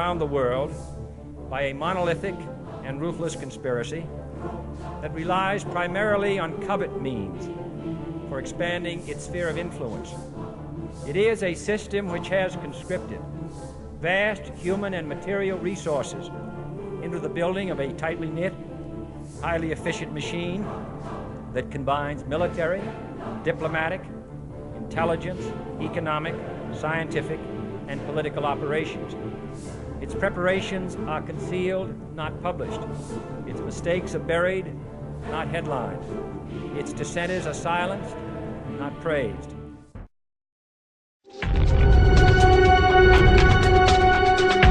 around the world by a monolithic and ruthless conspiracy that relies primarily on covert means for expanding its sphere of influence. It is a system which has conscripted vast human and material resources into the building of a tightly knit, highly efficient machine that combines military, diplomatic, intelligence, economic, scientific, and political operations. Its preparations are concealed, not published. Its mistakes are buried, not headlined. Its dissenters are silenced, not praised.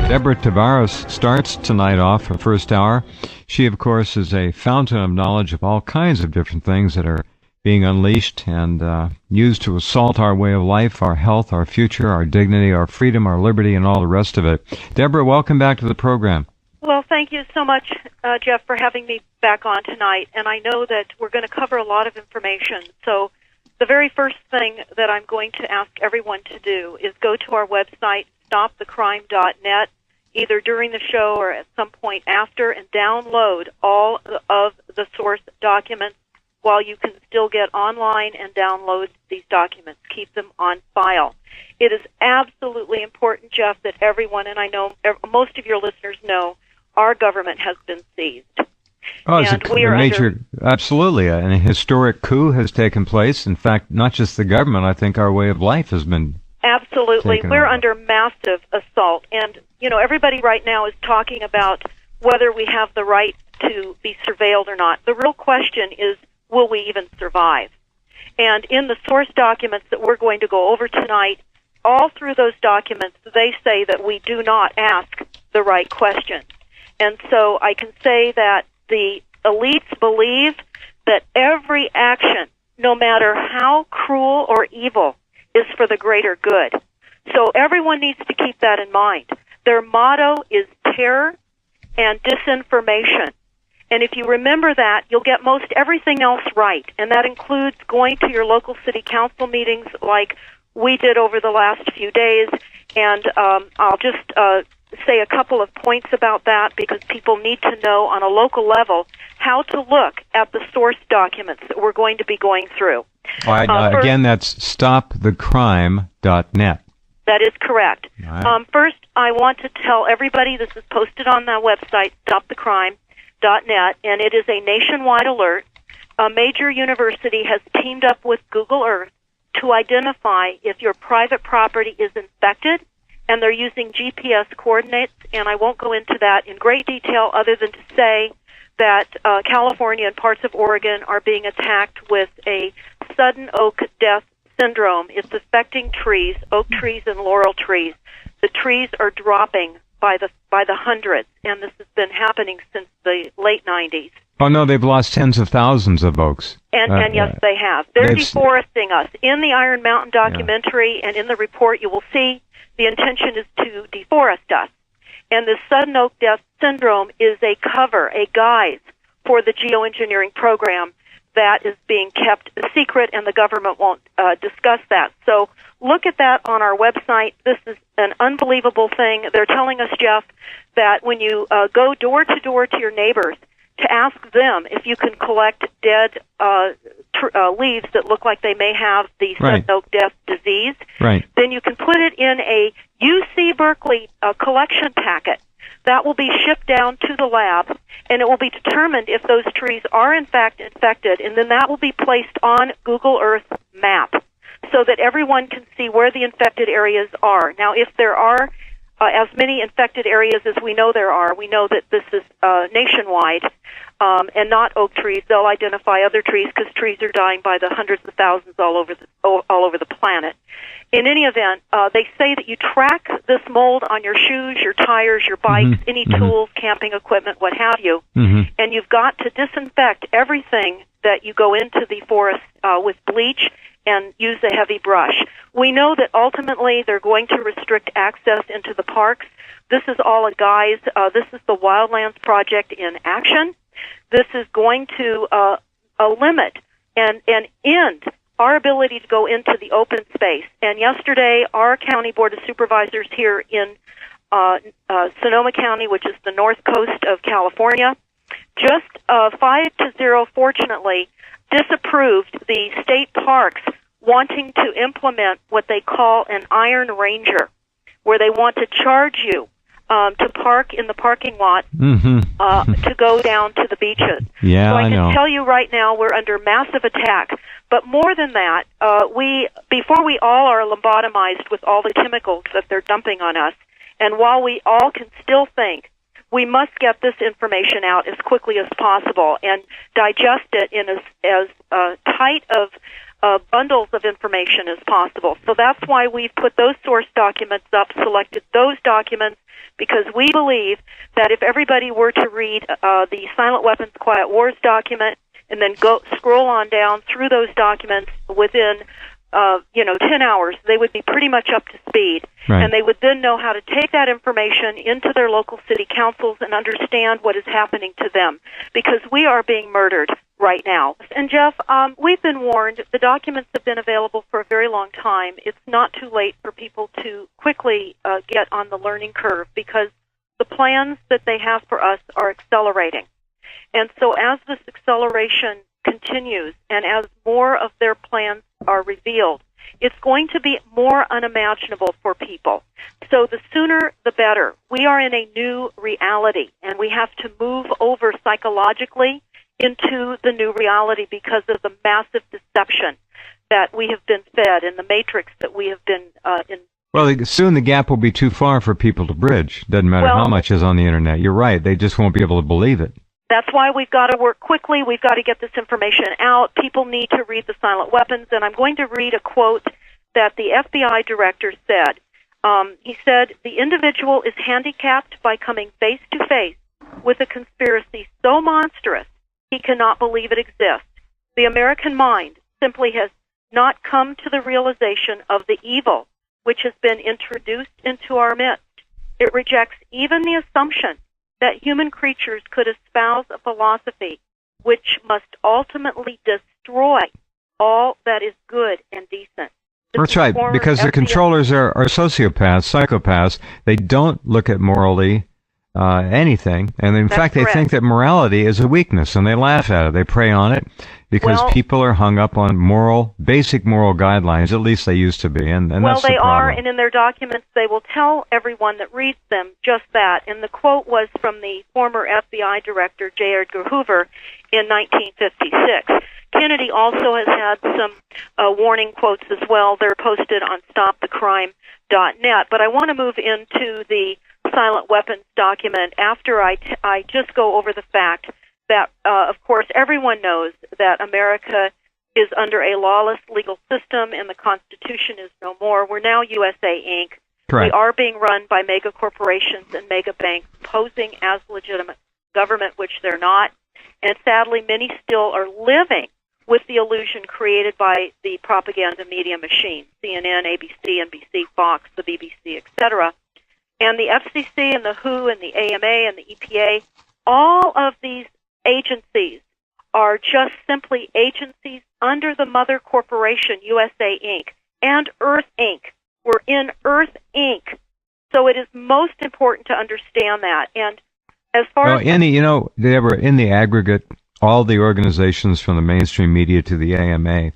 Deborah Tavares starts tonight off her first hour. She, of course, is a fountain of knowledge of all kinds of different things that are being unleashed and used to assault our way of life, our health, our future, our dignity, our freedom, our liberty, and all the rest of it. Deborah, welcome back to the program. Well, thank you so much, Jeff, for having me back on tonight. And I know that we're going to cover a lot of information. So the very first thing that I'm going to ask everyone to do is go to our website, stopthecrime.net, either during the show or at some point after, and download all of the source documents while you can still get online and download these documents. Keep them on file. It is absolutely important, Jeff, that everyone, and I know most of your listeners know, our government has been seized. Oh, it's absolutely. And a historic coup has taken place. In fact, not just the government, I think our way of life has been absolutely. We're under massive assault. And, you know, everybody right now is talking about whether we have the right to be surveilled or not. The real question is, will we even survive? And in the source documents that we're going to go over tonight, all through those documents, they say that we do not ask the right questions. And so I can say that the elites believe that every action, no matter how cruel or evil, is for the greater good. So everyone needs to keep that in mind. Their motto is terror and disinformation. And if you remember that, you'll get most everything else right. And that includes going to your local city council meetings like we did over the last few days. And I'll just say a couple of points about that because people need to know on a local level how to look at the source documents that we're going to be going through. Again, that's stopthecrime.net. That is correct. Right. First, I want to tell everybody this is posted on the website, stopthecrime.net, and it is a nationwide alert. A major university has teamed up with Google Earth to identify if your private property is infected, and they're using GPS coordinates, and I won't go into that in great detail other than to say that California and parts of Oregon are being attacked with a sudden oak death syndrome. It's affecting trees, oak trees and laurel trees. The trees are dropping by the hundreds, and this has been happening since the late 90s. Oh, no, they've lost tens of thousands of oaks. And yes, they have. They're deforesting us. In the Iron Mountain documentary and in the report, you will see the intention is to deforest us. And this sudden oak death syndrome is a cover, a guise for the geoengineering program that is being kept secret, and the government won't discuss that. So look at that on our website. This is an unbelievable thing. They're telling us, Jeff, that when you go door to door to your neighbors to ask them if you can collect dead leaves that look like they may have the sudden oak death disease, then you can put it in a UC Berkeley collection packet. That will be shipped down to the lab, and it will be determined if those trees are in fact infected, and then that will be placed on Google Earth map so that everyone can see where the infected areas are. Now, if there are as many infected areas as we know there are, we know that this is nationwide, and not oak trees. They'll identify other trees because trees are dying by the hundreds of thousands all over the planet. In any event, they say that you track this mold on your shoes, your tires, your bikes, any tools, camping equipment, what have you, and you've got to disinfect everything that you go into the forest with bleach and use a heavy brush. We know that ultimately they're going to restrict access into the parks. This is all a guise. This is the Wildlands Project in action. This is going to limit and end our ability to go into the open space. And yesterday, our County Board of Supervisors here in Sonoma County, which is the north coast of California, just 5-0, fortunately, disapproved the state parks wanting to implement what they call an Iron Ranger, where they want to charge you to park in the parking lot to go down to the beaches. Yeah, so I know. can tell you right now we're under massive attack. But more than that, before we all are lobotomized with all the chemicals that they're dumping on us, and while we all can still think, we must get this information out as quickly as possible and digest it in as tight of bundles of information as possible. So that's why we've put those source documents up, selected those documents, because we believe that if everybody were to read the Silent Weapons Quiet Wars document and then scroll on down through those documents within 10 hours, they would be pretty much up to speed. Right. And they would then know how to take that information into their local city councils and understand what is happening to them, because we are being murdered right now. And Jeff, we've been warned. The documents have been available for a very long time. It's not too late for people to quickly get on the learning curve, because the plans that they have for us are accelerating. And so as this acceleration continues and as more of their plans are revealed, it's going to be more unimaginable for people. So the sooner the better. We are in a new reality, and we have to move over psychologically into the new reality because of the massive deception that we have been fed and the matrix that we have been in. Well, soon the gap will be too far for people to bridge. Doesn't matter how much is on the Internet. You're right. They just won't be able to believe it. That's why we've got to work quickly. We've got to get this information out. People need to read the silent weapons. And I'm going to read a quote that the FBI director said. He said, "The individual is handicapped by coming face to face with a conspiracy so monstrous he cannot believe it exists. The American mind simply has not come to the realization of the evil which has been introduced into our midst. It rejects even the assumption that human creatures could espouse a philosophy which must ultimately destroy all that is good and decent." That's right, because the controllers are sociopaths, psychopaths. They don't look at morally anything, and in fact they think that morality is a weakness, and they laugh at it. They prey on it because people are hung up on basic moral guidelines. At least they used to be, and that's the problem. Well, they are, and in their documents they will tell everyone that reads them just that. And the quote was from the former FBI director, J. Edgar Hoover, in 1956. Kennedy also has had some warning quotes as well. They're posted on stopthecrime.net. But I want to move into the silent weapons document after I just go over the fact that, of course, everyone knows that America is under a lawless legal system and the Constitution is no more. We're now USA Inc. Correct. We are being run by mega corporations and mega banks posing as legitimate government, which they're not. And sadly, many still are living with the illusion created by the propaganda media machine, CNN, ABC, NBC, Fox, the BBC, etc. And the FCC and the WHO and the AMA and the EPA, all of these agencies are just simply agencies under the mother corporation, USA Inc. and Earth Inc. We're in Earth Inc. So it is most important to understand that. And as far as... Deborah, in the aggregate, all the organizations from the mainstream media to the AMA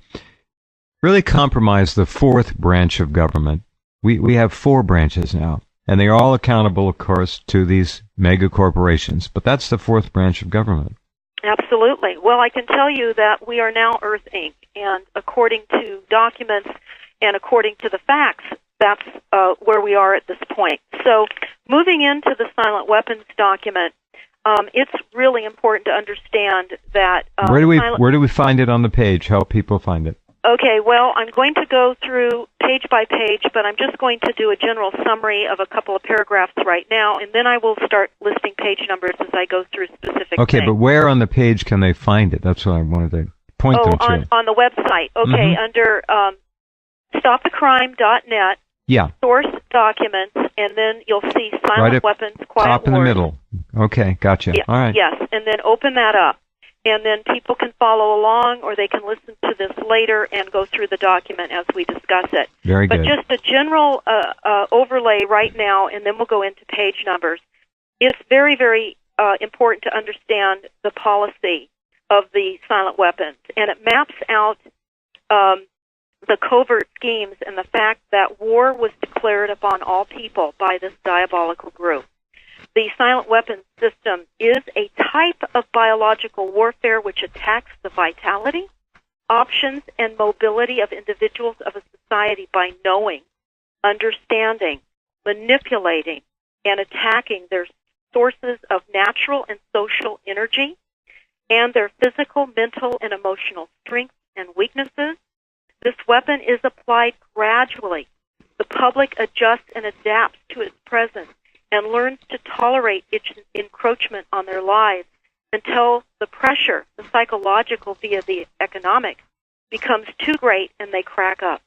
really compromise the fourth branch of government. We have four branches now, and they are all accountable, of course, to these mega corporations. But that's the fourth branch of government. Absolutely. Well, I can tell you that we are now Earth Inc., and according to documents and according to the facts, that's where we are at this point. So moving into the silent weapons document, it's really important to understand that... Where do we find it on the page? Help people find it. Okay, well, I'm going to go through page by page, but I'm just going to do a general summary of a couple of paragraphs right now, and then I will start listing page numbers as I go through specific things. But where on the page can they find it? That's what I wanted to point them to. On the website. Okay, under stopthecrime.net, source documents, and then you'll see silent weapons, quiet top in the middle. Okay, gotcha. Yeah, all right. Yes, and then open that up. and then people can follow along, or they can listen to this later and go through the document as we discuss it. Very good. But just a general overlay right now, and then we'll go into page numbers. It's very, very important to understand the policy of the silent weapons, and it maps out the covert schemes and the fact that war was declared upon all people by this diabolical group. The silent weapons system is a type of biological warfare which attacks the vitality, options, and mobility of individuals of a society by knowing, understanding, manipulating, and attacking their sources of natural and social energy and their physical, mental, and emotional strengths and weaknesses. This weapon is applied gradually. The public adjusts and adapts to its presence and learns to tolerate its encroachment on their lives until the pressure, the psychological via the economic, becomes too great and they crack up.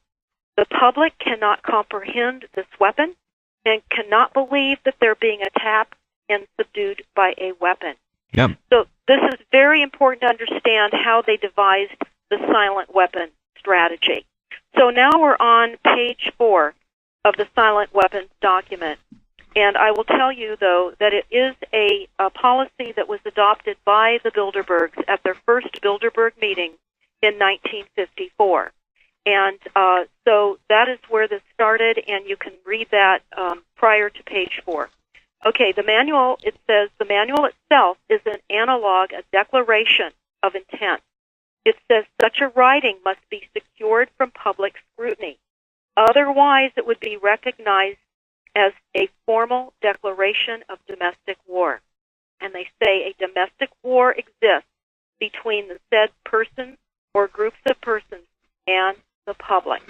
The public cannot comprehend this weapon and cannot believe that they're being attacked and subdued by a weapon. Yep. So this is very important to understand how they devised the silent weapon strategy. So now we're on page 4 of the silent weapons document. And I will tell you, though, that it is a policy that was adopted by the Bilderbergs at their first Bilderberg meeting in 1954. And so that is where this started, and you can read that prior to page 4. Okay, the manual, it says, the manual itself is an analog, a declaration of intent. It says such a writing must be secured from public scrutiny. Otherwise, it would be recognized as a formal declaration of domestic war. And they say a domestic war exists between the said person or groups of persons and the public.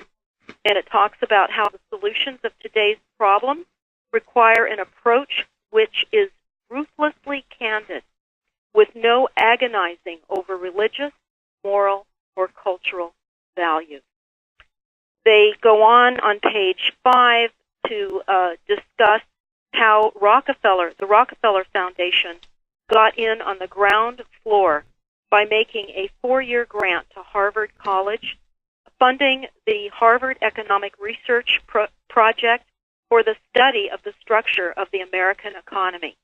And it talks about how the solutions of today's problems require an approach which is ruthlessly candid, with no agonizing over religious, moral, or cultural values. They go on page 5 to discuss how the Rockefeller Foundation got in on the ground floor by making a 4-year grant to Harvard College, funding the Harvard Economic Research Project for the study of the structure of the American economy.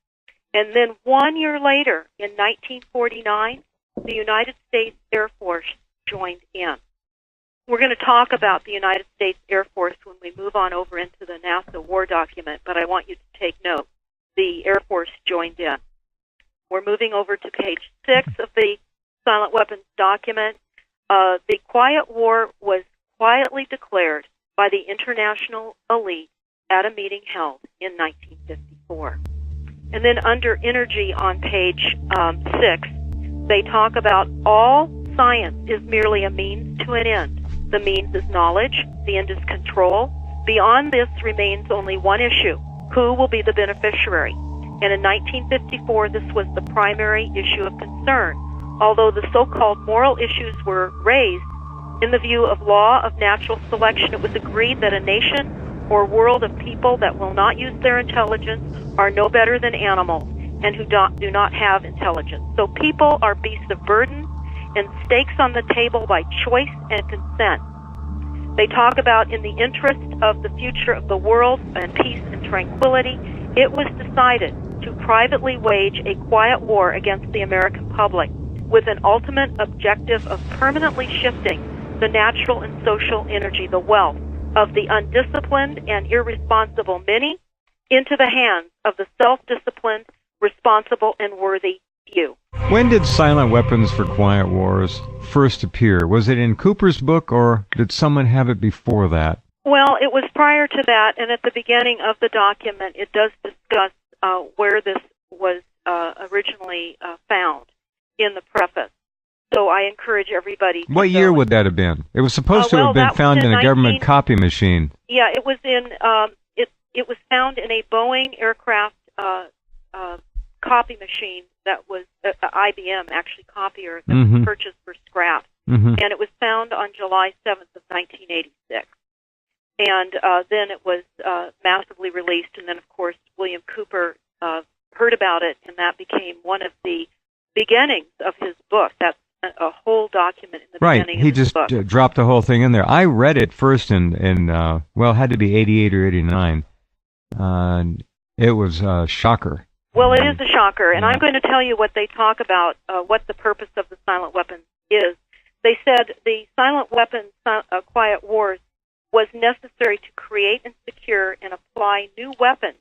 And then 1 year later, in 1949, the United States Air Force joined in. We're going to talk about the United States Air Force when we move on over into the NASA war document, but I want you to take note. The Air Force joined in. We're moving over to page 6 of the silent weapons document. The Quiet War was quietly declared by the international elite at a meeting held in 1954. And then under energy on page 6, they talk about all science is merely a means to an end. The means is knowledge, the end is control. Beyond this remains only one issue: who will be the beneficiary? And in 1954, this was the primary issue of concern. Although the so-called moral issues were raised, in the view of law of natural selection, it was agreed that a nation or world of people that will not use their intelligence are no better than animals and who do not have intelligence. So people are beasts of burden and stakes on the table by choice and consent. They talk about in the interest of the future of the world and peace and tranquility, it was decided to privately wage a quiet war against the American public with an ultimate objective of permanently shifting the natural and social energy, the wealth of the undisciplined and irresponsible many into the hands of the self-disciplined, responsible, and worthy few. When did Silent Weapons for Quiet Wars first appear? Was it in Cooper's book, or did someone have it before that? Well, it was prior to that, and at the beginning of the document, it does discuss where this was originally found in the preface. So I encourage everybody to What year would that have been? It was supposed to have been found in a government copy machine. Yeah, it was in it was found in a Boeing aircraft copy machine that was IBM, actually, copier that was purchased for scrap. And it was found on July 7th of 1986. And then it was massively released, and then, of course, William Cooper heard about it, and that became one of the beginnings of his book. That's a whole document in the beginning of his book. He just dropped the whole thing in there. I read it first in it had to be 88 or 89. It was a shocker. Well, it is a shocker, and I'm going to tell you what they talk about, what the purpose of the silent weapon is. They said the silent weapon quiet wars was necessary to create and secure and apply new weapons,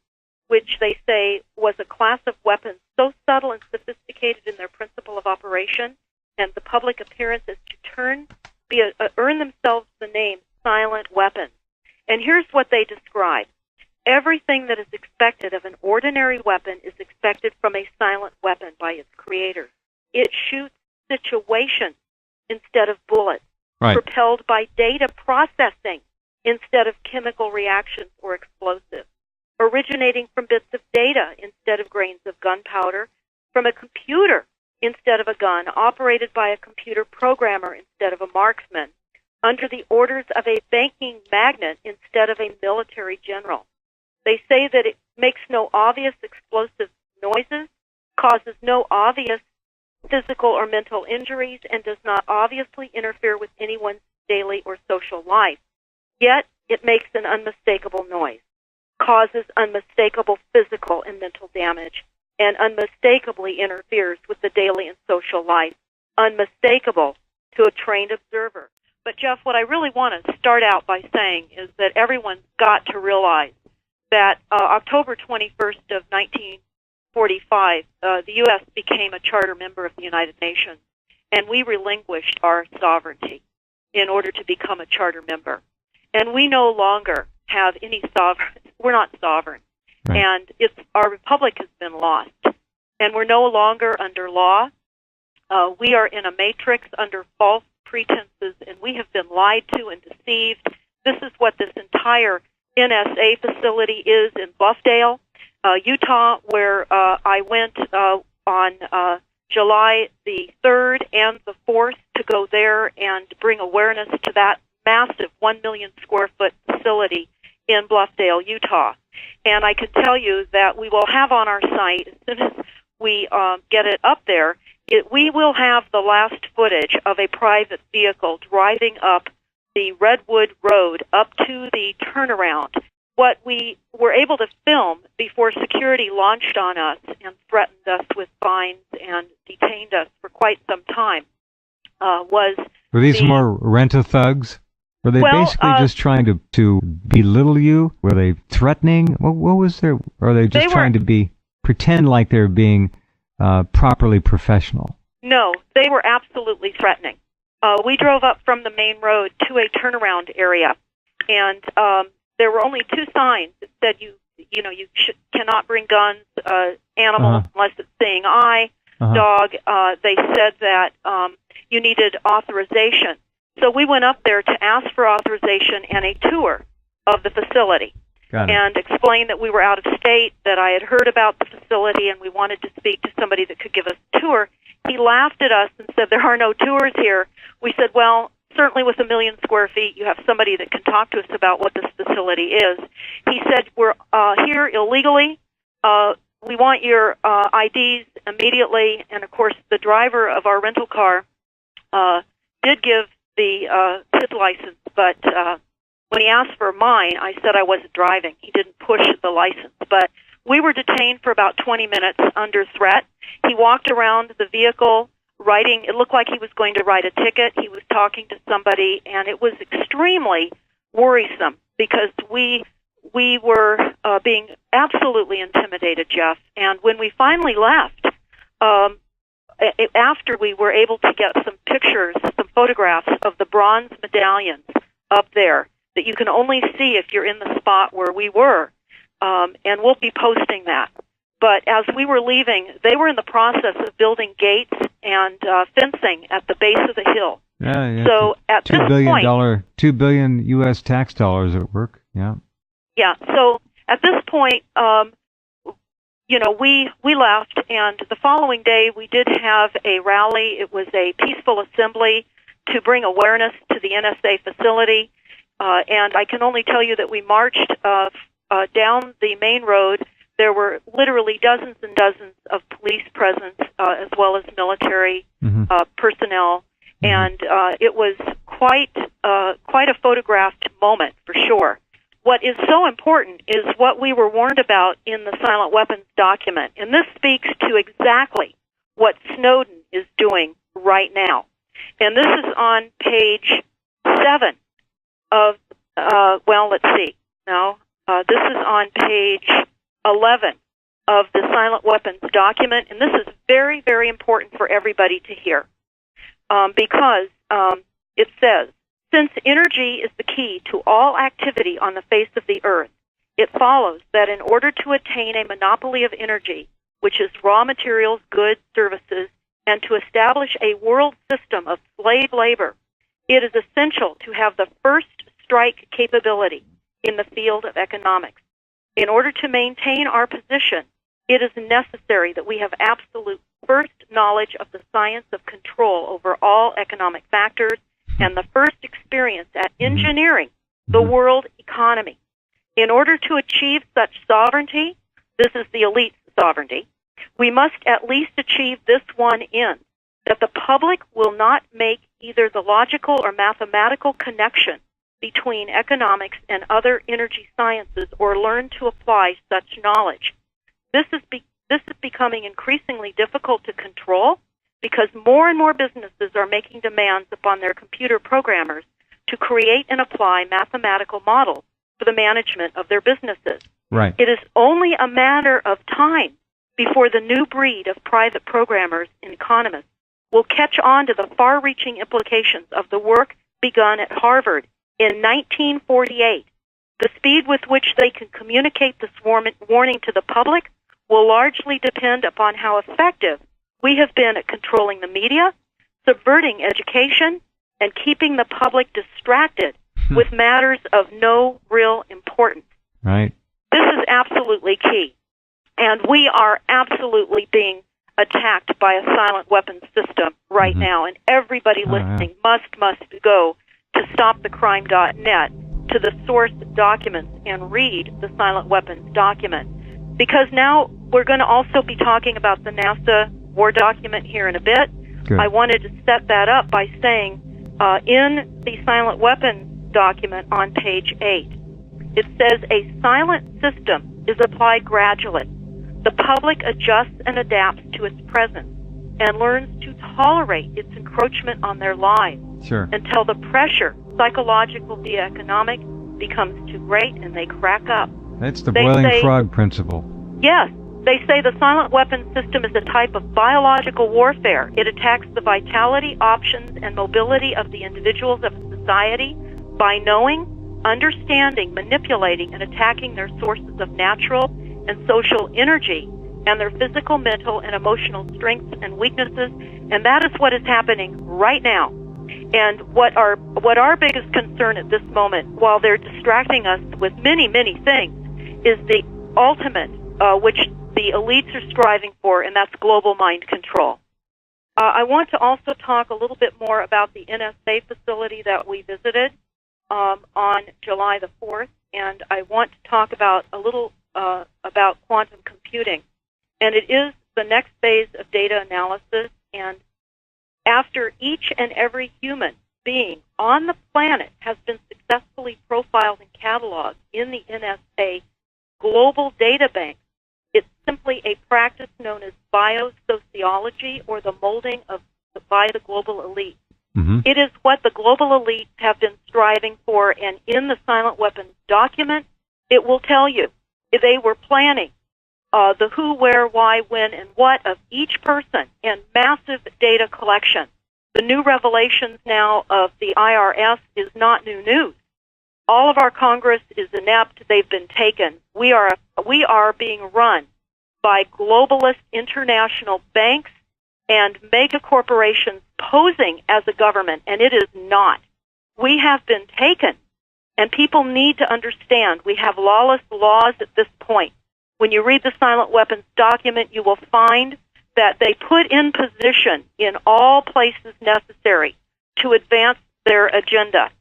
which they say was a class of weapons so subtle and sophisticated in their principle of operation and the public appearance as to earn themselves the name silent weapons. And here's what they describe. Everything that is expected of an ordinary weapon is expected from a silent weapon by its creators. It shoots situations instead of bullets, propelled by data processing instead of chemical reactions or explosives, originating from bits of data instead of grains of gunpowder, from a computer instead of a gun, operated by a computer programmer instead of a marksman, under the orders of a banking magnate instead of a military general. They say that it makes no obvious explosive noises, causes no obvious physical or mental injuries, and does not obviously interfere with anyone's daily or social life. Yet, it makes an unmistakable noise, causes unmistakable physical and mental damage, and unmistakably interferes with the daily and social life, unmistakable to a trained observer. But, Jeff, what I really want to start out by saying is that everyone's got to realize that October 21st of 1945, the U.S. became a charter member of the United Nations, and we relinquished our sovereignty in order to become a charter member. And we no longer have any sovereign. We're not sovereign. Right. And our republic has been lost. And we're no longer under law. We are in a matrix under false pretenses, and we have been lied to and deceived. This is what this entire NSA facility is in Bluffdale, Utah, where I went on July the 3rd and the 4th to go there and bring awareness to that massive 1 million square foot facility in Bluffdale, Utah. And I can tell you that we will have on our site, as soon as we get it up there, we will have the last footage of a private vehicle driving up the Redwood Road up to the turnaround. What we were able to film before security launched on us and threatened us with fines and detained us for quite some time was... Were these more rent-a-thugs? Were they basically just trying to belittle you? Were they threatening? What was their... Or are they just trying to pretend like they're being properly professional? No, they were absolutely threatening. We drove up from the main road to a turnaround area, and there were only two signs that said you cannot bring guns, animals unless it's saying dog. They said that you needed authorization. So we went up there to ask for authorization and a tour of the facility and explained that we were out of state, that I had heard about the facility, and we wanted to speak to somebody that could give us a tour. He laughed at us and said, "There are no tours here." We said, "Well, certainly with 1 million square feet, you have somebody that can talk to us about what this facility is." He said, "We're here illegally. We want your IDs immediately." And, of course, the driver of our rental car did give the his license, but when he asked for mine, I said I wasn't driving. He didn't push the license. But we were detained for about 20 minutes under threat. He walked around the vehicle writing. It looked like he was going to write a ticket. He was talking to somebody, and it was extremely worrisome because we were being absolutely intimidated, Jeff. And when we finally left, after we were able to get some pictures, some photographs of the bronze medallions up there that you can only see if you're in the spot where we were, and we'll be posting that. But as we were leaving, they were in the process of building gates and fencing at the base of the hill. Yeah. So at this point, $2 billion U.S. tax dollars at work. Yeah. Yeah. So at this point, we left, and the following day we did have a rally. It was a peaceful assembly to bring awareness to the NSA facility, and I can only tell you that we marched down the main road There were literally dozens and dozens of police presence, as well as military personnel, and it was quite a photographed moment for sure. What is so important is what we were warned about in the silent weapons document, and this speaks to exactly what Snowden is doing right now. And this is on page 7 of, this is on page 11 of the silent weapons document, and this is very, very important for everybody to hear, because it says, since energy is the key to all activity on the face of the earth, it follows that in order to attain a monopoly of energy, which is raw materials, goods, services, and to establish a world system of slave labor, it is essential to have the first strike capability in the field of economics. In order to maintain our position, it is necessary that we have absolute first knowledge of the science of control over all economic factors and the first experience at engineering the world economy. In order to achieve such sovereignty, this is the elite sovereignty, we must at least achieve this one end, that the public will not make either the logical or mathematical connection between economics and other energy sciences or learn to apply such knowledge. This is becoming increasingly difficult to control because more and more businesses are making demands upon their computer programmers to create and apply mathematical models for the management of their businesses. Right. It is only a matter of time before the new breed of private programmers and economists will catch on to the far-reaching implications of the work begun at Harvard in 1948. The speed with which they can communicate this warning to the public will largely depend upon how effective we have been at controlling the media, subverting education, and keeping the public distracted with matters of no real importance. Right. This is absolutely key. And we are absolutely being attacked by a silent weapons system right now. And everybody listening must go to stopthecrime.net to the source documents and read the silent weapons document. Because now we're going to also be talking about the NASA war document here in a bit. Good. I wanted to set that up by saying in the silent weapons document on page 8, it says a silent system is applied gradually. The public adjusts and adapts to its presence and learns to tolerate its encroachment on their lives until the pressure, psychological via economic, becomes too great and they crack up. That's the boiling frog principle. Yes. They say the silent weapons system is a type of biological warfare. It attacks the vitality, options, and mobility of the individuals of society by knowing, understanding, manipulating, and attacking their sources of natural and social energy and their physical, mental, and emotional strengths and weaknesses. And that is what is happening right now. And what our biggest concern at this moment, while they're distracting us with many, many things, is the ultimate, which the elites are striving for, and that's global mind control. I want to also talk a little bit more about the NSA facility that we visited on July the 4th, and I want to talk about a little about quantum computing. And it is the next phase of data analysis, and after each and every human being on the planet has been successfully profiled and cataloged in the NSA global data bank, it's simply a practice known as biosociology, or the molding by the global elite. It is what the global elites have been striving for, and in the silent weapons document, it will tell you they were planning the who, where, why, when, and what of each person, and massive data collection. The new revelations now of the IRS is not new news. All of our Congress is inept. They've been taken. We are being run by globalist international banks and mega corporations posing as a government, and it is not. We have been taken, and people need to understand we have lawless laws at this point. When you read the silent weapons document, you will find that they put in position in all places necessary to advance their agenda.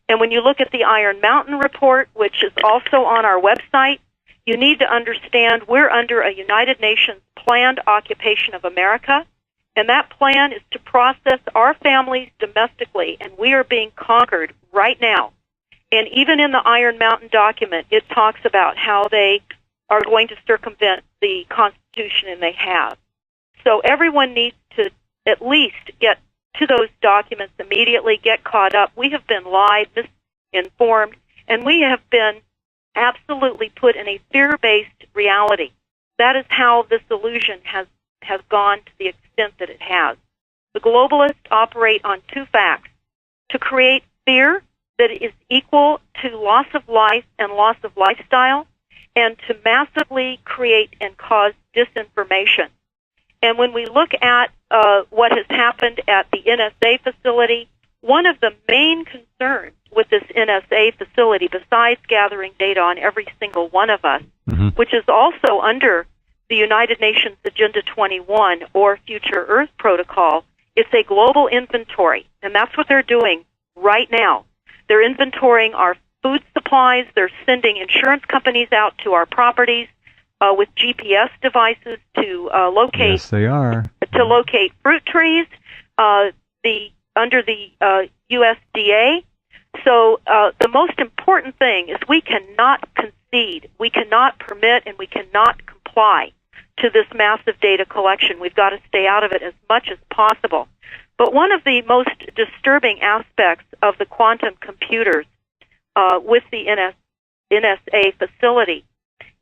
And when you look at the Iron Mountain report, which is also on our website, You need to understand we're under a United Nations planned occupation of America, and that plan is to process our families domestically, and we are being conquered right now. And even in the Iron Mountain document, it talks about how they are going to circumvent the Constitution, and they have. So everyone needs to at least get to those documents immediately, get caught up. We have been lied, misinformed, and we have been absolutely put in a fear-based reality. That is how this illusion has gone to the extent that it has. The globalists operate on two facts: to create fear that is equal to loss of life and loss of lifestyle, and to massively create and cause disinformation. And when we look at what has happened at the NSA facility, one of the main concerns with this NSA facility, besides gathering data on every single one of us, which is also under the United Nations Agenda 21 or Future Earth Protocol, it's a global inventory, and that's what they're doing right now. They're inventorying our food supplies. They're sending insurance companies out to our properties with GPS devices to locate. Yes, they are. To locate fruit trees. Under the USDA. So the most important thing is we cannot concede, we cannot permit, and we cannot comply to this massive data collection. We've got to stay out of it as much as possible. But one of the most disturbing aspects of the quantum computers with the NSA facility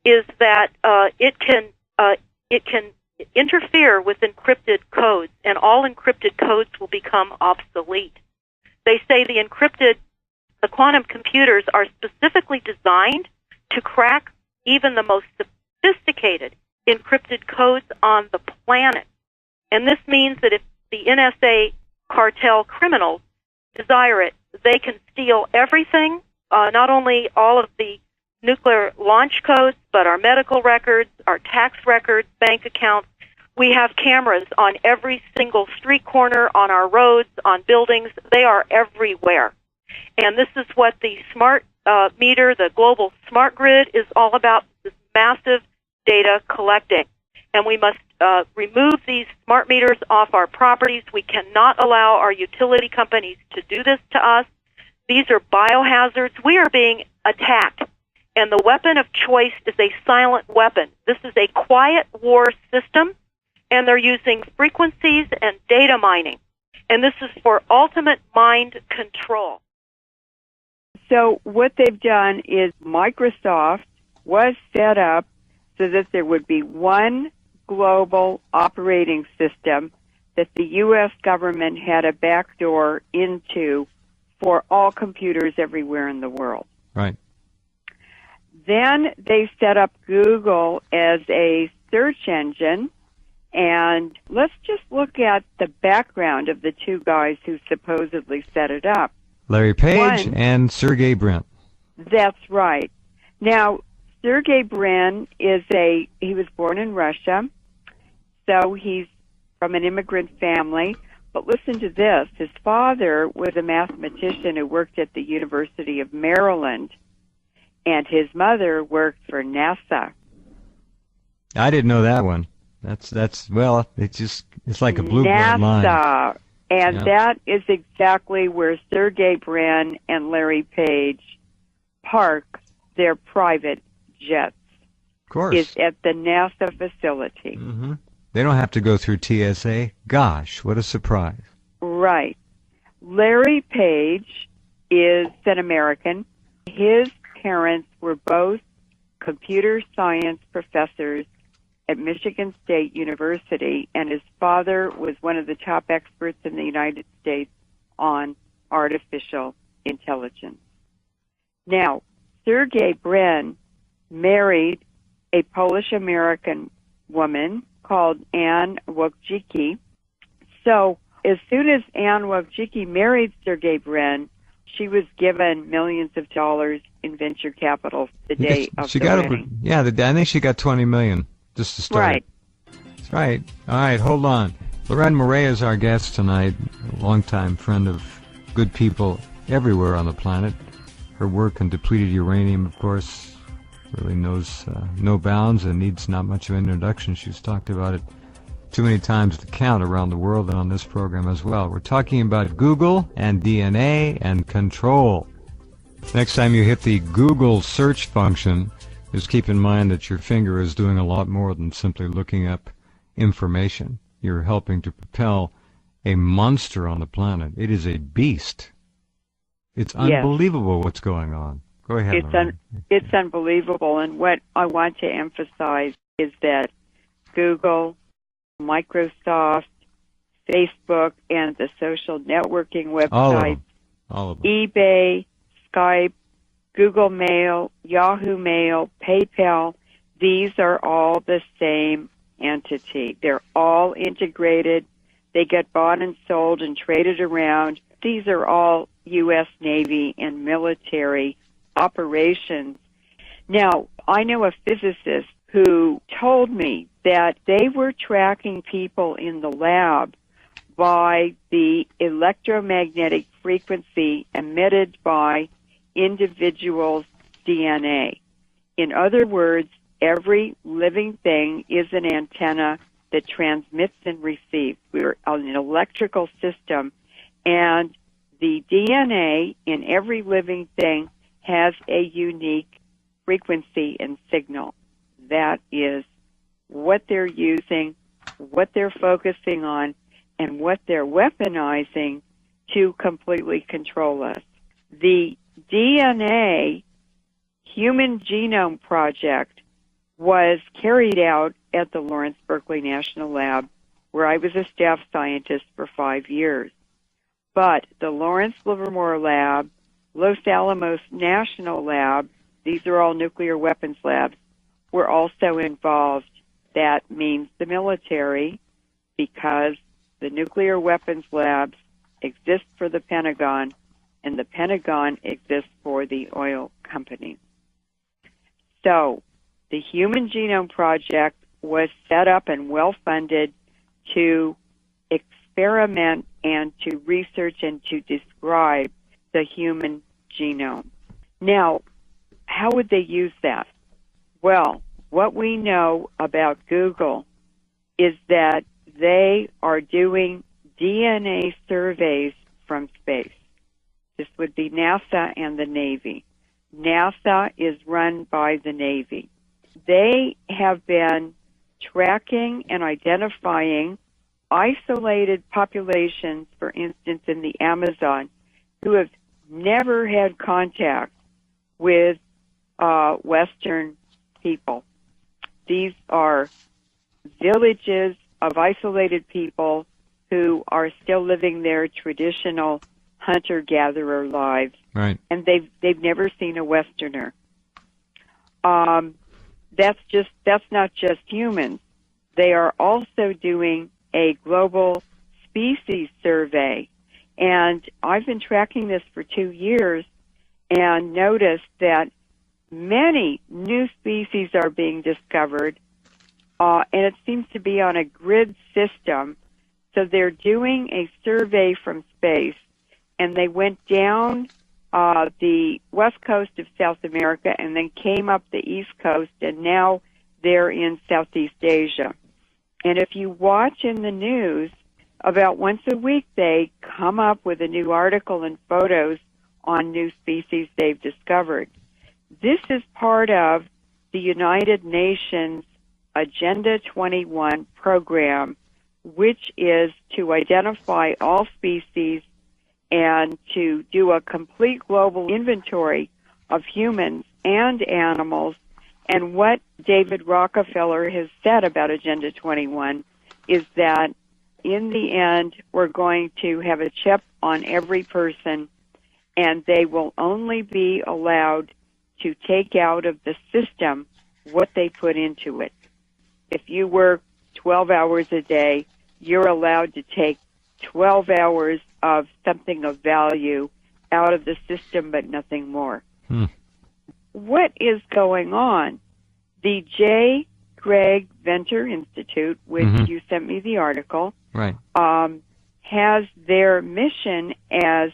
is that it can interfere with encrypted codes, and all encrypted codes will become obsolete. They say the quantum computers are specifically designed to crack even the most sophisticated encrypted codes on the planet. And this means that if the NSA cartel criminals desire it, they can steal everything, not only all of the nuclear launch codes, but our medical records, our tax records, bank accounts. We have cameras on every single street corner, on our roads, on buildings. They are everywhere. And this is what the smart meter, the global smart grid, is all about, this massive data collecting. And we must remove these smart meters off our properties. We cannot allow our utility companies to do this to us. These are biohazards. We are being attacked. And the weapon of choice is a silent weapon. This is a quiet war system, and they're using frequencies and data mining. And this is for ultimate mind control. So what they've done is Microsoft was set up so that there would be one global operating system that the U.S. government had a backdoor into for all computers everywhere in the world. Right. Then they set up Google as a search engine, and let's just look at the background of the two guys who supposedly set it up. Larry Page and Sergey Brin. That's right. Now, Sergey Brin he was born in Russia, so he's from an immigrant family. But listen to this. His father was a mathematician who worked at the University of Maryland, and his mother worked for NASA. I didn't know that one. That's well, it's like a blue line. NASA. And that is exactly where Sergey Brin and Larry Page park their private jets. Of course. Is at the NASA facility. Mm-hmm. They don't have to go through TSA. Gosh, what a surprise. Right. Larry Page is an American. His parents were both computer science professors at Michigan State University, and his father was one of the top experts in the United States on artificial intelligence. Now, Sergey Brin married a Polish-American woman called Anne Wojcicki. So as soon as Anne Wojcicki married Sergey Brin, she was given millions of dollars in venture capital the day of the wedding. I think she got $20 million just to start. Right. That's right. All right, hold on. Lorraine Moret is our guest tonight, a longtime friend of good people everywhere on the planet. Her work on depleted uranium, of course, really knows no bounds and needs not much of an introduction. She's talked about it too many times to count around the world and on this program as well. We're talking about Google and DNA and control. Next time you hit the Google search function, just keep in mind that your finger is doing a lot more than simply looking up information. You're helping to propel a monster on the planet. It is a beast. It's unbelievable what's going on. Go ahead. It's unbelievable. And what I want to emphasize is that Google, Microsoft, Facebook, and the social networking websites, all of them. eBay, Skype, Google Mail, Yahoo Mail, PayPal, these are all the same entity. They're all integrated. They get bought and sold and traded around. These are all U.S. Navy and military operations. Now, I know a physicist who told me that they were tracking people in the lab by the electromagnetic frequency emitted by individuals' DNA. In other words, every living thing is an antenna that transmits and receives. We're an electrical system, and the DNA in every living thing has a unique frequency and signal. That is what they're using, what they're focusing on, and what they're weaponizing to completely control us. The DNA Human Genome Project was carried out at the Lawrence Berkeley National Lab, where I was a staff scientist for 5 years. But the Lawrence Livermore Lab, Los Alamos National Lab, these are all nuclear weapons labs, were also involved. That means the military, because the nuclear weapons labs exist for the Pentagon, and the Pentagon exists for the oil companies. So the Human Genome Project was set up and well-funded to experiment and to research and to describe the human genome. Now, how would they use that? Well, what we know about Google is that they are doing DNA surveys from space. This would be NASA and the Navy. NASA is run by the Navy. They have been tracking and identifying isolated populations, for instance, in the Amazon, who have never had contact with Western people. These are villages of isolated people who are still living their traditional hunter-gatherer lives, right? And they've never seen a Westerner. That's not just humans. They are also doing a global species survey, and I've been tracking this for 2 years and noticed that many new species are being discovered, and it seems to be on a grid system. So they're doing a survey from space, and they went down the west coast of South America and then came up the east coast, and now they're in Southeast Asia. And if you watch in the news, about once a week they come up with a new article and photos on new species they've discovered. This is part of the United Nations Agenda 21 program, which is to identify all species and to do a complete global inventory of humans and animals. And what David Rockefeller has said about Agenda 21 is that in the end, we're going to have a chip on every person, and they will only be allowed to take out of the system what they put into it. If you work 12 hours a day, you're allowed to take 12 hours of something of value out of the system, but nothing more. What is going on? The J. Craig Venter Institute, which you sent me the article, right, has their mission as,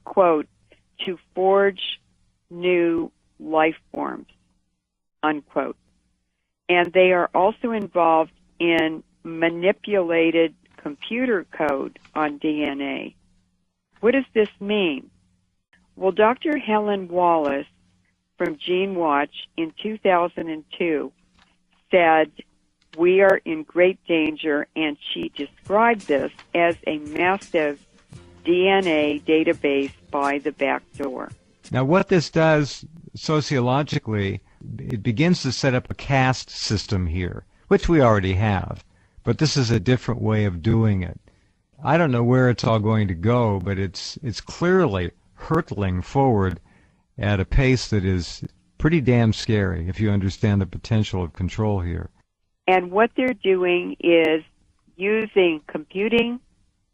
quote, to forge new life forms. unquote. And they are also involved in manipulated computer code on DNA. What does this mean? Well, Dr. Helen Wallace from GeneWatch in 2002 said, we are in great danger, and she described this as a massive DNA database by the back door. Now, what this does sociologically, it begins to set up a caste system here, which we already have, but this is a different way of doing it. I don't know where it's all going to go, but it's clearly hurtling forward at a pace that is pretty damn scary if you understand the potential of control here. And what they're doing is using computing,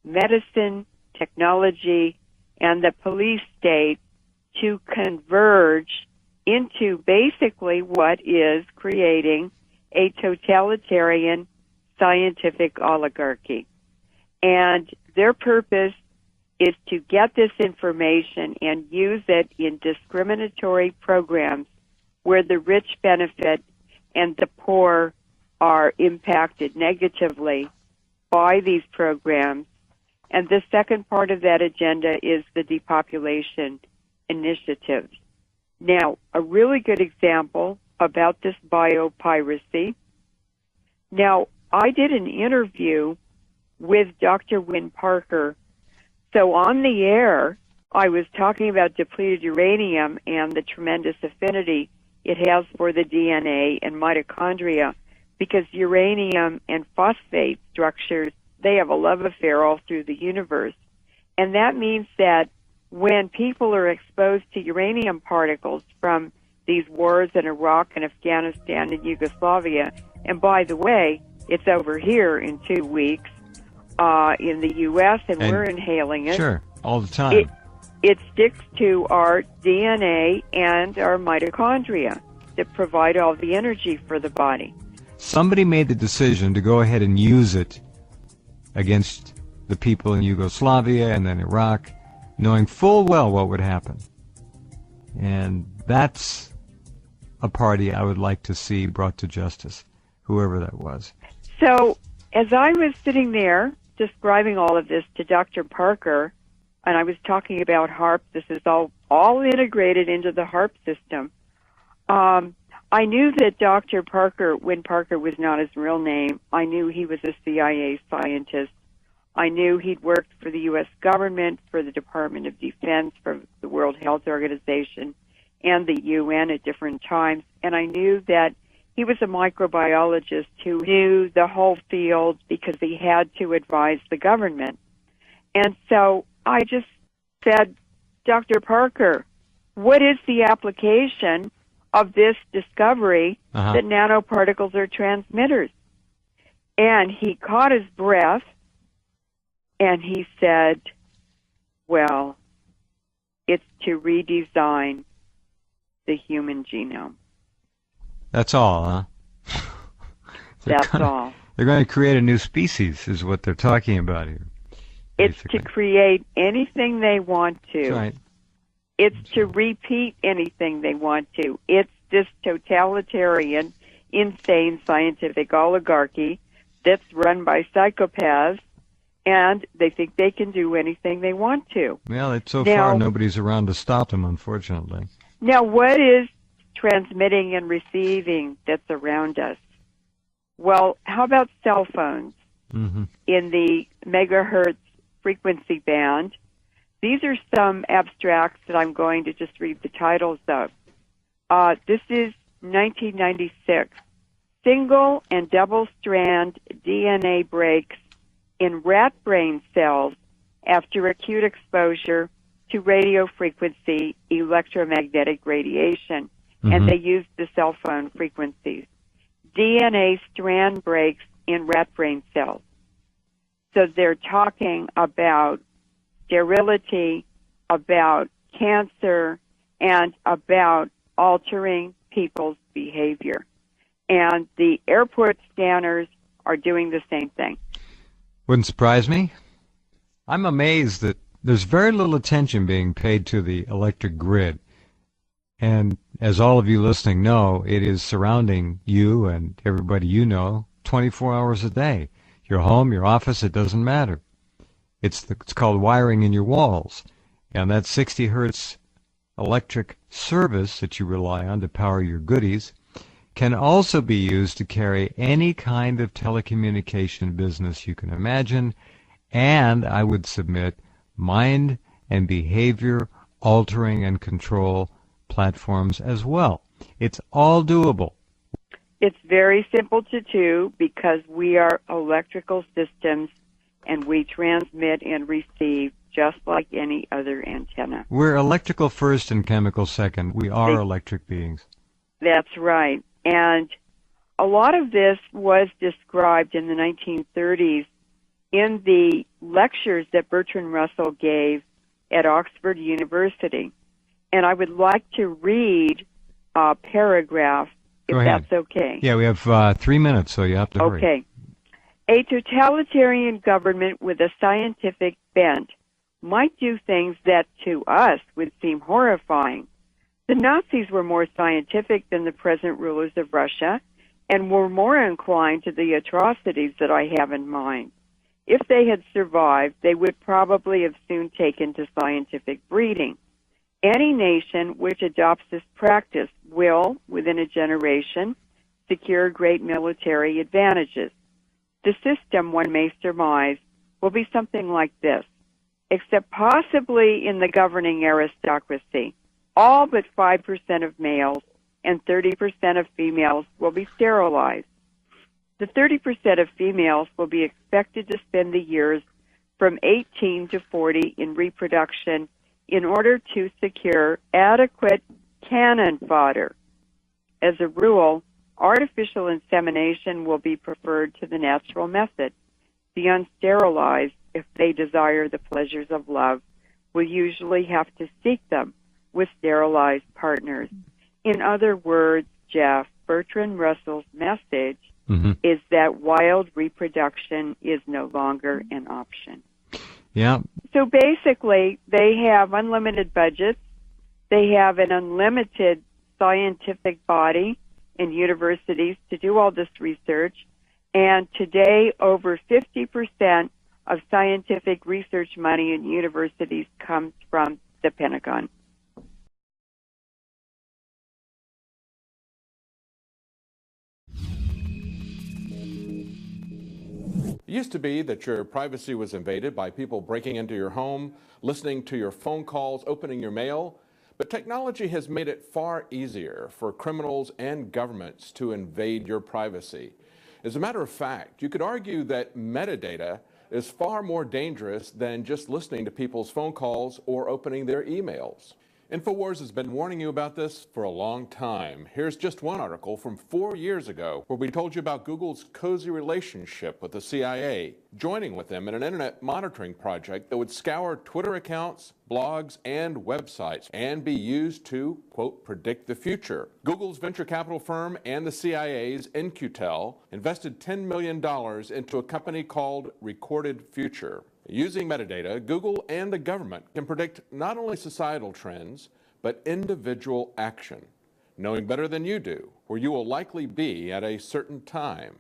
medicine, technology, and the police state to converge into basically what is creating a totalitarian scientific oligarchy. And their purpose is to get this information and use it in discriminatory programs where the rich benefit and the poor are impacted negatively by these programs. And the second part of that agenda is the depopulation initiatives. Now, a really good example about this biopiracy. Now, I did an interview with Dr. Wynne Parker. So on the air, I was talking about depleted uranium and the tremendous affinity it has for the DNA and mitochondria, because uranium and phosphate structures, they have a love affair all through the universe. And that means that when people are exposed to uranium particles from these wars in Iraq and Afghanistan and Yugoslavia, and by the way, it's over here in 2 weeks in the U.S., and we're inhaling it. Sure, all the time. It sticks to our DNA and our mitochondria that provide all the energy for the body. Somebody made the decision to go ahead and use it against the people in Yugoslavia and then Iraq, knowing full well what would happen. And that's a party I would like to see brought to justice, whoever that was. So, as I was sitting there describing all of this to Dr. Parker, and I was talking about HAARP, this is all integrated into the HAARP system, I knew that Dr. Parker, when Parker was not his real name, I knew he was a CIA scientist. I knew he'd worked for the U.S. government, for the Department of Defense, for the World Health Organization, and the UN at different times. And I knew that he was a microbiologist who knew the whole field because he had to advise the government. And so I just said, Dr. Parker, what is the application of this discovery that nanoparticles are transmitters? And he caught his breath and he said, well, it's to redesign the human genome. That's all, huh? That's all. They're going to create a new species, is what they're talking about here. Basically. It's to create anything they want to. That's right. It's to repeat anything they want to. It's this totalitarian, insane scientific oligarchy that's run by psychopaths, and they think they can do anything they want to. Well, so far nobody's around to stop them, unfortunately. Now, what is transmitting and receiving that's around us? Well, how about cell phones in the megahertz frequency band? These are some abstracts that I'm going to just read the titles of. This is 1996. Single and double-strand DNA breaks in rat brain cells after acute exposure to radio frequency electromagnetic radiation. And they used the cell phone frequencies. DNA strand breaks in rat brain cells. So they're talking about sterility, about cancer, and about altering people's behavior. And the airport scanners are doing the same thing. Wouldn't surprise me. I'm amazed that there's very little attention being paid to the electric grid. And as all of you listening know, it is surrounding you and everybody you know 24 hours a day. Your home, your office, it doesn't matter. It's called wiring in your walls. And that 60 hertz electric service that you rely on to power your goodies can also be used to carry any kind of telecommunication business you can imagine, and I would submit mind and behavior altering and control platforms as well. It's all doable. It's very simple to do because we are electrical systems and we transmit and receive just like any other antenna. We're electrical first and chemical second. We are electric beings. That's right. And a lot of this was described in the 1930s in the lectures that Bertrand Russell gave at Oxford University. And I would like to read a paragraph, if that's okay. Yeah, we have 3 minutes, so you have to hurry. Okay. A totalitarian government with a scientific bent might do things that to us would seem horrifying. The Nazis were more scientific than the present rulers of Russia and were more inclined to the atrocities that I have in mind. If they had survived, they would probably have soon taken to scientific breeding. Any nation which adopts this practice will, within a generation, secure great military advantages. The system, one may surmise, will be something like this, except possibly in the governing aristocracy. All but 5% of males and 30% of females will be sterilized. The 30% of females will be expected to spend the years from 18 to 40 in reproduction in order to secure adequate cannon fodder. As a rule, artificial insemination will be preferred to the natural method. The unsterilized, if they desire the pleasures of love, will usually have to seek them with sterilized partners. In other words, Jeff, Bertrand Russell's message is that wild reproduction is no longer an option. Yeah. So basically, they have unlimited budgets. They have an unlimited scientific body in universities to do all this research. And today, over 50% of scientific research money in universities comes from the Pentagon. It used to be that your privacy was invaded by people breaking into your home, listening to your phone calls, opening your mail. But technology has made it far easier for criminals and governments to invade your privacy. As a matter of fact, you could argue that metadata is far more dangerous than just listening to people's phone calls or opening their emails. InfoWars has been warning you about this for a long time. Here's just one article from 4 years ago where we told you about Google's cozy relationship with the CIA, joining with them in an internet monitoring project that would scour Twitter accounts, blogs, and websites and be used to, quote, predict the future. Google's venture capital firm and the CIA's In-Q-Tel invested $10 million into a company called Recorded Future. Using metadata, Google and the government can predict not only societal trends, but individual action, knowing better than you do where you will likely be at a certain time.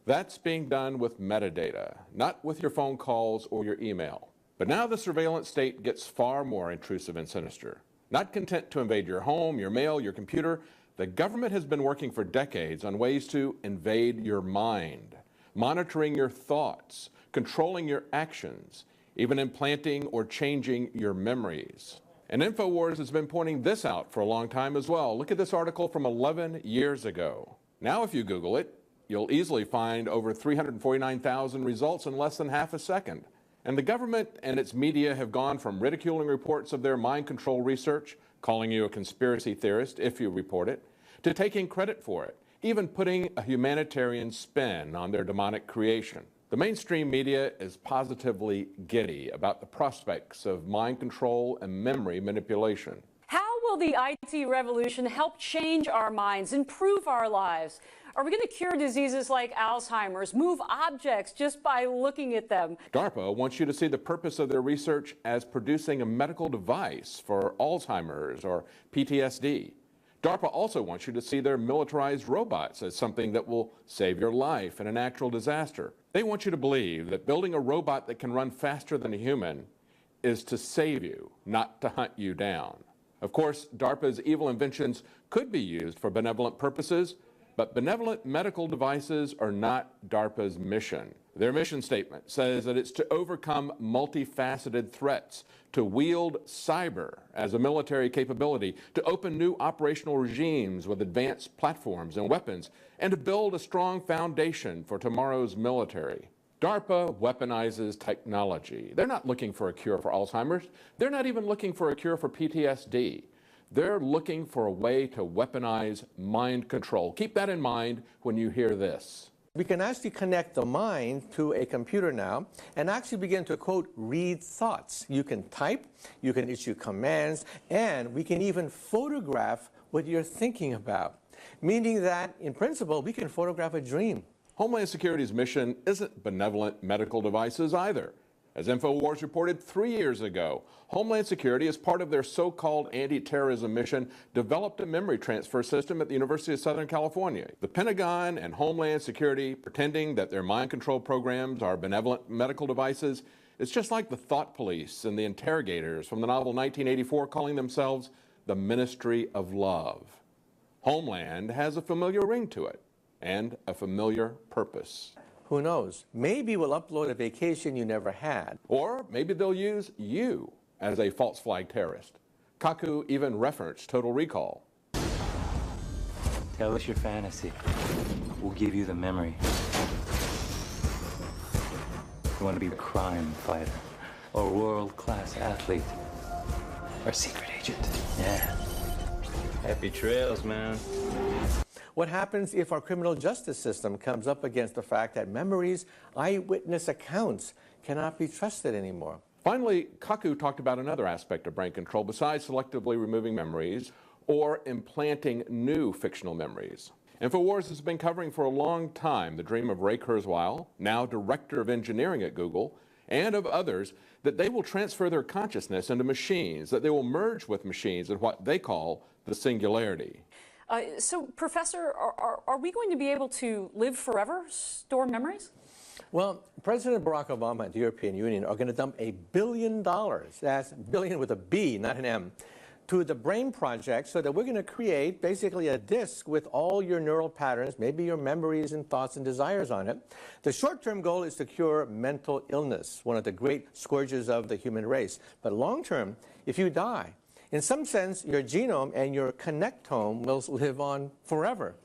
That's being done with metadata, not with your phone calls or your email. But now the surveillance state gets far more intrusive and sinister. Not content to invade your home, your mail, your computer, the government has been working for decades on ways to invade your mind, monitoring your thoughts, controlling your actions, even implanting or changing your memories. And InfoWars has been pointing this out for a long time as well. Look at this article from 11 years ago. Now if you Google it, you'll easily find over 349,000 results in less than half a second. And the government and its media have gone from ridiculing reports of their mind control research, calling you a conspiracy theorist if you report it, to taking credit for it, even putting a humanitarian spin on their demonic creation. The mainstream media is positively giddy about the prospects of mind control and memory manipulation. How will will the IT revolution help change our minds, improve our lives? Are we going to cure diseases like Alzheimer's, move objects just by looking at them? DARPA wants you to see the purpose of their research as producing a medical device for Alzheimer's or PTSD. DARPA also wants you to see their militarized robots as something that will save your life in a natural disaster. They want you to believe that building a robot that can run faster than a human is to save you, not to hunt you down. Of course, DARPA's evil inventions could be used for benevolent purposes, but benevolent medical devices are not DARPA's mission. Their mission statement says that it's to overcome multifaceted threats, to wield cyber as a military capability, to open new operational regimes with advanced platforms and weapons, and to build a strong foundation for tomorrow's military. DARPA weaponizes technology. They're not looking for a cure for Alzheimer's. They're not even looking for a cure for PTSD. They're looking for a way to weaponize mind control. Keep that in mind when you hear this. We can actually connect the mind to a computer now and actually begin to, quote, read thoughts. You can type, you can issue commands, and we can even photograph what you're thinking about. Meaning that, in principle, we can photograph a dream. Homeland Security's mission isn't benevolent medical devices either. As InfoWars reported 3 years ago, Homeland Security, as part of their so-called anti-terrorism mission, developed a memory transfer system at the University of Southern California. The Pentagon and Homeland Security pretending that their mind control programs are benevolent medical devices, it's just like the thought police and the interrogators from the novel 1984 calling themselves the Ministry of Love. Homeland has a familiar ring to it and a familiar purpose. Who knows? Maybe we'll upload a vacation you never had. Or maybe they'll use you as a false flag terrorist. Kaku even referenced Total Recall. Tell us your fantasy. We'll give you the memory. You want to be a crime fighter, or world-class athlete, or secret agent. Yeah. Happy trails, man. What happens if our criminal justice system comes up against the fact that memories, eyewitness accounts, cannot be trusted anymore? Finally, Kaku talked about another aspect of brain control besides selectively removing memories or implanting new fictional memories. InfoWars has been covering for a long time the dream of Ray Kurzweil, now director of engineering at Google, and of others, that they will transfer their consciousness into machines, that they will merge with machines in what they call the singularity. So, Professor, are we going to be able to live forever, store memories? Well, President Barack Obama and the European Union are going to dump $1 billion, that's billion with a B, not an M, to the Brain Project so that we're going to create basically a disk with all your neural patterns, maybe your memories and thoughts and desires on it. The short-term goal is to cure mental illness, one of the great scourges of the human race. But long-term, if you die, in some sense, your genome and your connectome will live on forever.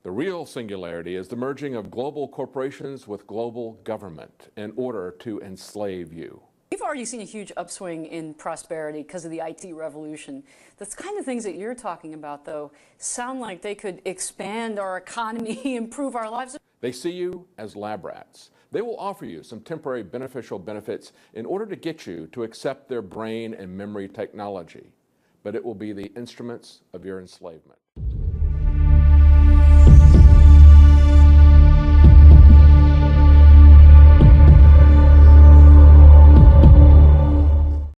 The real singularity is the merging of global corporations with global government in order to enslave you. We've already seen a huge upswing in prosperity because of the IT revolution. The kind of things that you're talking about, though, sound like they could expand our economy, improve our lives. They see you as lab rats. They will offer you some temporary beneficial benefits in order to get you to accept their brain and memory technology. But it will be the instruments of your enslavement.